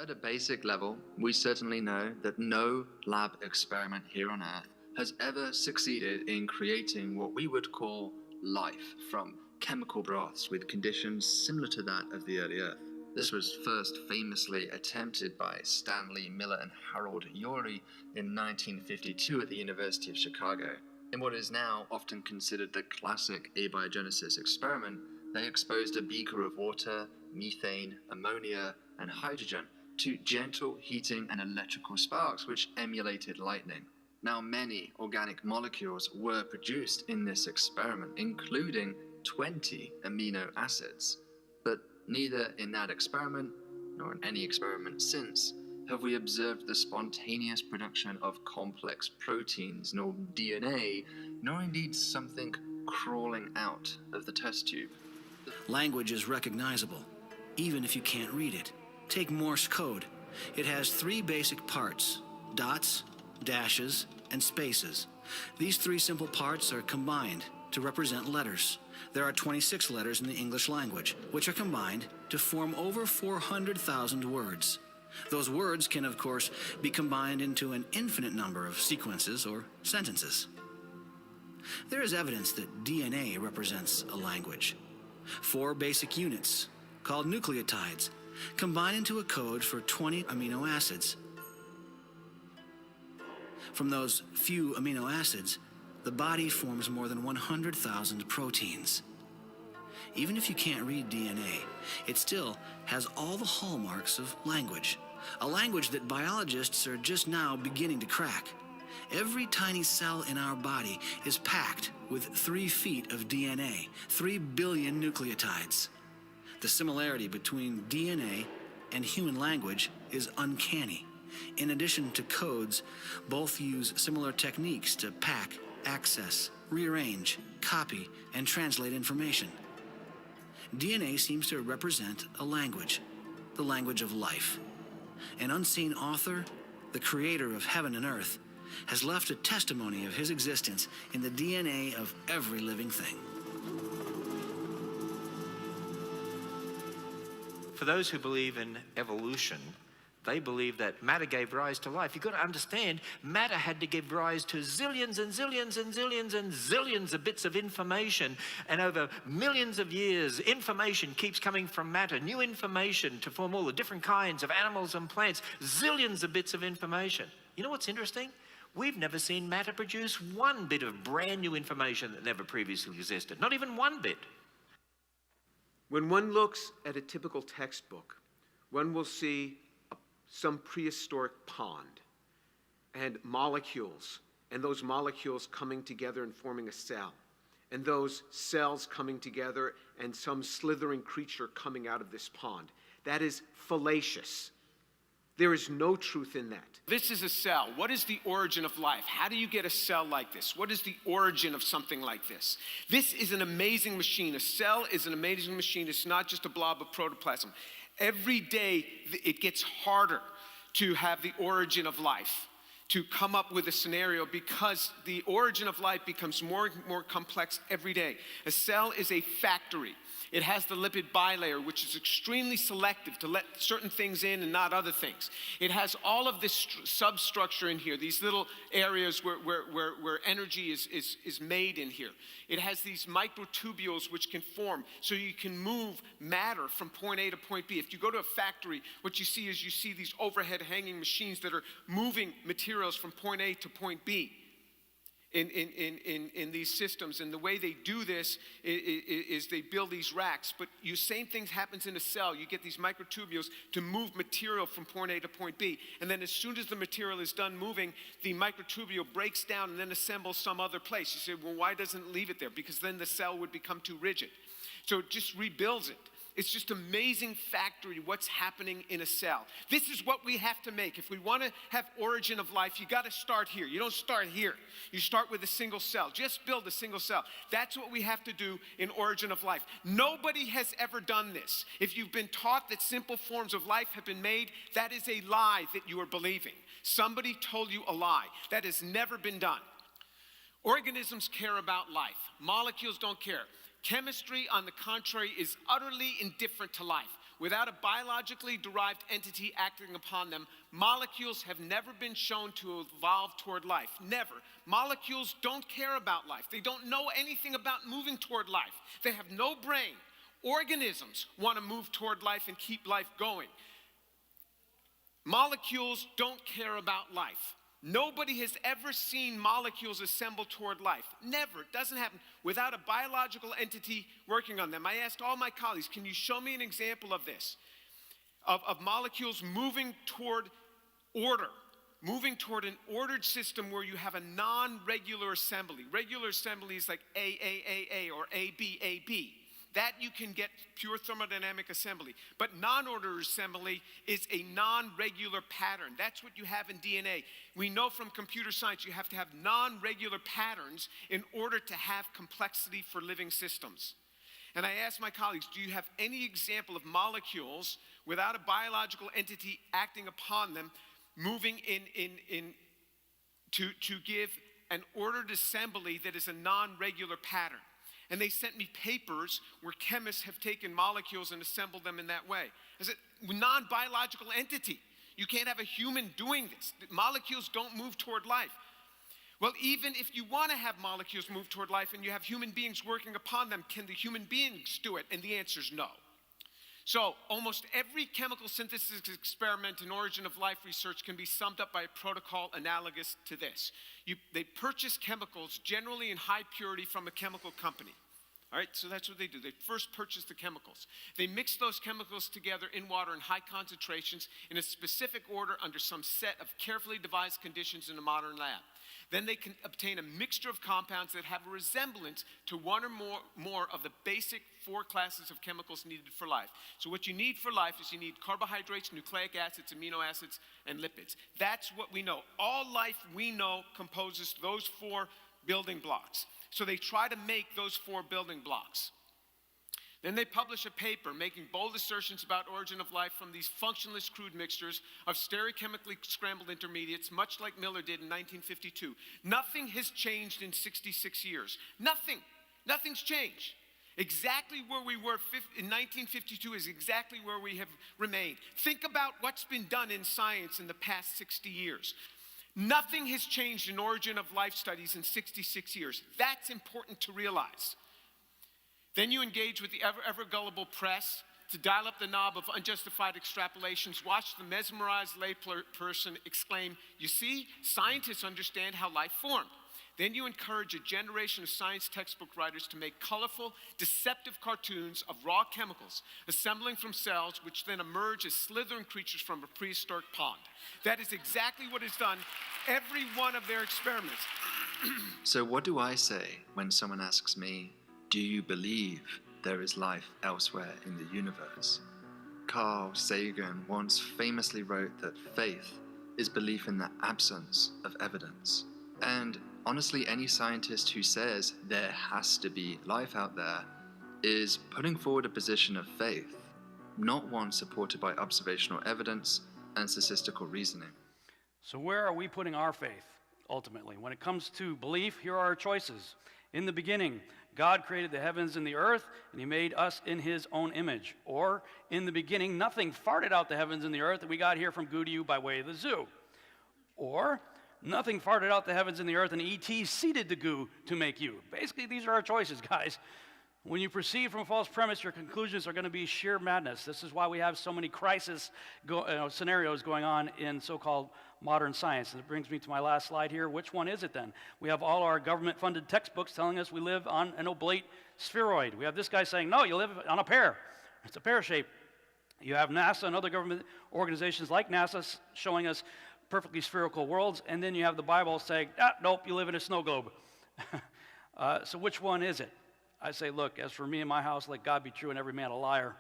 At a basic level, we certainly know that no lab experiment here on Earth has ever succeeded in creating what we would call life from chemical broths with conditions similar to that of the early Earth. This was first famously attempted by Stanley Miller and Harold Urey in 1952 at the University of Chicago. In what is now often considered the classic abiogenesis experiment, they exposed a beaker of water, methane, ammonia, and hydrogen to gentle heating and electrical sparks which emulated lightning. Now, many organic molecules were produced in this experiment, including 20 amino acids. But neither in that experiment, nor in any experiment since, have we observed the spontaneous production of complex proteins, nor DNA, nor indeed something crawling out of the test tube.
Language is recognizable, even if you can't read it. Take Morse code. It has 3 basic parts: dots, dashes, and spaces. These 3 simple parts are combined to represent letters. There are 26 letters in the English language, which are combined to form over 400,000 words. Those words can, of course, be combined into an infinite number of sequences or sentences. There is evidence that DNA represents a language. 4 basic units, called nucleotides, combine into a code for 20 amino acids. From those few amino acids, the body forms more than 100,000 proteins. Even if you can't read DNA, it still has all the hallmarks of language, a language that biologists are just now beginning to crack. Every tiny cell in our body is packed with 3 feet of DNA, 3 billion nucleotides. The similarity between DNA and human language is uncanny. In addition to codes, both use similar techniques to pack, access, rearrange, copy, and translate information. DNA seems to represent a language, the language of life. An unseen author, the creator of heaven and earth, has left a testimony of his existence in the DNA of every living thing.
For those who believe in evolution, they believe that matter gave rise to life. You've got to understand, matter had to give rise to zillions and zillions and zillions and zillions of bits of information. And over millions of years, information keeps coming from matter, new information to form all the different kinds of animals and plants, zillions of bits of information. You know what's interesting? We've never seen matter produce one bit of brand new information that never previously existed. Not even one bit.
When one looks at a typical textbook, one will see some prehistoric pond and molecules, and those molecules coming together and forming a cell, and those cells coming together and some slithering creature coming out of this pond. That is fallacious. There is no truth in that.
This is a cell. What is the origin of life? How do you get a cell like this? What is the origin of something like this? This is an amazing machine. A cell is an amazing machine. It's not just a blob of protoplasm. Every day, it gets harder to have the origin of life, to come up with a scenario, because the origin of life becomes more and more complex every day. A cell is a factory. It has the lipid bilayer, which is extremely selective to let certain things in and not other things. It has all of this substructure in here, these little areas where energy is made in here. It has these microtubules which can form so you can move matter from point A to point B. If you go to a factory, what you see is you see these overhead hanging machines that are moving materials from point A to point B. In these systems, and the way they do this is they build these racks, but same thing happens in a cell. You get these microtubules to move material from point A to point B, and then as soon as the material is done moving, the microtubule breaks down and then assembles some other place. You say, well, why doesn't it leave it there? Because then the cell would become too rigid. So it just rebuilds it. It's just amazing factory what's happening in a cell. This is what we have to make. If we want to have origin of life, you got to start here. You don't start here. You start with a single cell. Just build a single cell. That's what we have to do in origin of life. Nobody has ever done this. If you've been taught that simple forms of life have been made, that is a lie that you are believing. Somebody told you a lie. That has never been done. Organisms care about life. Molecules don't care. Chemistry, on the contrary, is utterly indifferent to life. Without a biologically derived entity acting upon them, molecules have never been shown to evolve toward life. Never. Molecules don't care about life. They don't know anything about moving toward life. They have no brain. Organisms want to move toward life and keep life going. Molecules don't care about life. Nobody has ever seen molecules assemble toward life. Never. It doesn't happen without a biological entity working on them. I asked all my colleagues, can you show me an example of this? Of molecules moving toward order, moving toward an ordered system where you have a non-regular assembly. Regular assembly is like A or AB. That you can get pure thermodynamic assembly. But non-ordered assembly is a non-regular pattern. That's what you have in DNA. We know from computer science you have to have non-regular patterns in order to have complexity for living systems. And I asked my colleagues, do you have any example of molecules without a biological entity acting upon them, moving to give an ordered assembly that is a non-regular pattern? And they sent me papers where chemists have taken molecules and assembled them in that way. I said, non-biological entity. You can't have a human doing this. Molecules don't move toward life. Well, even if you want to have molecules move toward life and you have human beings working upon them, can the human beings do it? And the answer is no. So almost every chemical synthesis experiment in origin of life research can be summed up by a protocol analogous to this. They purchase chemicals generally in high purity from a chemical company. All right, so that's what they do. They first purchase the chemicals. They mix those chemicals together in water in high concentrations in a specific order under some set of carefully devised conditions in a modern lab. Then they can obtain a mixture of compounds that have a resemblance to one or more of the basic 4 classes of chemicals needed for life. So what you need for life is you need carbohydrates, nucleic acids, amino acids, and lipids. That's what we know. All life we know composes those 4 building blocks. So they try to make those 4 building blocks. Then they publish a paper making bold assertions about origin of life from these functionless crude mixtures of stereochemically scrambled intermediates, much like Miller did in 1952. Nothing has changed in 66 years. Nothing. Nothing's changed. Exactly where we were in 1952 is exactly where we have remained. Think about what's been done in science in the past 60 years. Nothing has changed in origin of life studies in 66 years. That's important to realize. Then you engage with the ever gullible press to dial up the knob of unjustified extrapolations. Watch the mesmerized layperson exclaim, "You see, scientists understand how life formed." Then you encourage a generation of science textbook writers to make colorful, deceptive cartoons of raw chemicals assembling from cells which then emerge as slithering creatures from a prehistoric pond. That is exactly what is done every one of their experiments.
So what do I say when someone asks me, do you believe there is life elsewhere in the universe? Carl Sagan once famously wrote that faith is belief in the absence of evidence. And honestly, any scientist who says there has to be life out there is putting forward a position of faith, not one supported by observational evidence and statistical reasoning.
So where are we putting our faith, ultimately? When it comes to belief, here are our choices. In the beginning, God created the heavens and the earth, and he made us in his own image. Or, in the beginning, nothing farted out the heavens and the earth, and we got here from goo to you by way of the zoo. Or, nothing farted out the heavens and the earth, and E.T. seeded the goo to make you. Basically, these are our choices, guys. When you proceed from a false premise, your conclusions are going to be sheer madness. This is why we have so many crisis scenarios going on in so-called modern science. And it brings me to my last slide here. Which one is it then? We have all our government-funded textbooks telling us we live on an oblate spheroid. We have this guy saying, no, you live on a pear. It's a pear shape. You have NASA and other government organizations like NASA showing us perfectly spherical worlds. And then you have the Bible saying, nope, you live in a snow globe. So which one is it? I say, look, as for me and my house, let God be true and every man a liar.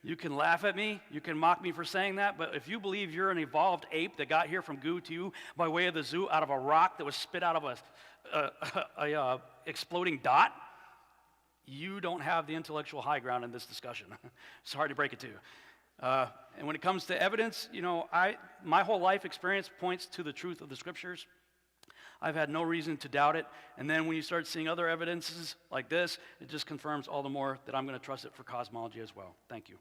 You can laugh at me, you can mock me for saying that, but if you believe you're an evolved ape that got here from goo to you by way of the zoo out of a rock that was spit out of a exploding dot, you don't have the intellectual high ground in this discussion. Sorry to break it to you. And when it comes to evidence, you know, my whole life experience points to the truth of the scriptures. I've had no reason to doubt it. And then when you start seeing other evidences like this, it just confirms all the more that I'm going to trust it for cosmology as well. Thank you.